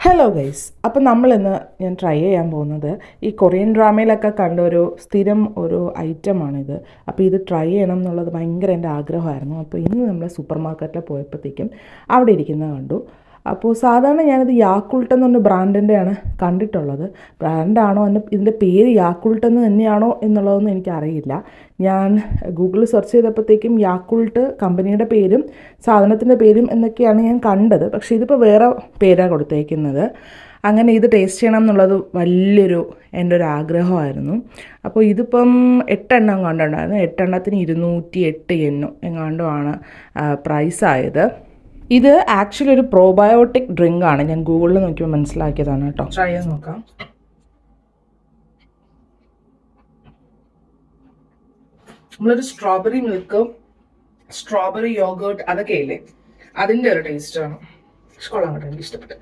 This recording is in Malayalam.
ഹലോ ഗൈസ്, അപ്പം നമ്മളിന്ന് ഞാൻ ട്രൈ ചെയ്യാൻ പോകുന്നത് ഈ കൊറിയൻ ഡ്രാമയിലൊക്കെ കണ്ട ഒരു സ്ഥിരം ഒരു ഐറ്റമാണിത്. അപ്പോൾ ഇത് ട്രൈ ചെയ്യണം എന്നുള്ളത് ഭയങ്കര എൻ്റെ ആഗ്രഹമായിരുന്നു. അപ്പോൾ ഇന്ന് നമ്മൾ സൂപ്പർ മാർക്കറ്റിൽ പോയപ്പോഴത്തേക്കും അവിടെ ഇരിക്കുന്നത് കണ്ടു. അപ്പോൾ സാധാരണ ഞാനിത് യാക്കുൾട്ട് എന്ന് പറഞ്ഞ ബ്രാൻഡിൻ്റെയാണ് കണ്ടിട്ടുള്ളത്. ബ്രാൻഡാണോ ഇതിൻ്റെ പേര് യാക്കുൾട്ട് എന്ന് തന്നെയാണോ എന്നുള്ളതൊന്നും എനിക്കറിയില്ല. ഞാൻ ഗൂഗിളിൽ സെർച്ച് ചെയ്തപ്പോഴത്തേക്കും യാക്കുൾട്ട് കമ്പനിയുടെ പേരും സാധനത്തിൻ്റെ പേരും എന്നൊക്കെയാണ് ഞാൻ കണ്ടത്. പക്ഷേ ഇതിപ്പോൾ വേറെ പേരാണ് കൊടുത്തേക്കുന്നത്. അങ്ങനെ ഇത് ടേസ്റ്റ് ചെയ്യണം എന്നുള്ളത് വലിയൊരു എൻ്റെ ഒരു ആഗ്രഹമായിരുന്നു. അപ്പോൾ ഇതിപ്പം 8 എണ്ണം കണ്ടുണ്ടായിരുന്നു. 8 എണ്ണത്തിന് 208 yen എങ്ങാണ്ടോ ആണ് പ്രൈസായത്. ഇത് ആക്ച്വലി ഒരു പ്രോബയോട്ടിക് ഡ്രിങ്ക് ആണ്. ഞാൻ ഗൂഗിളിൽ നോക്കിയപ്പോൾ മനസ്സിലാക്കിയതാണ് കേട്ടോ. ട്രൈ ചെയ്ത് നോക്കാം. നമ്മളൊരു സ്ട്രോബെറി മിൽക്ക്, സ്ട്രോബെറി യോഗേർട്ട് അതൊക്കെ ഇല്ലേ, അതിൻ്റെ ഒരു ടേസ്റ്റാണ്. കൊള്ളാം കേട്ടോ, എനിക്ക് ഇഷ്ടപ്പെട്ടു.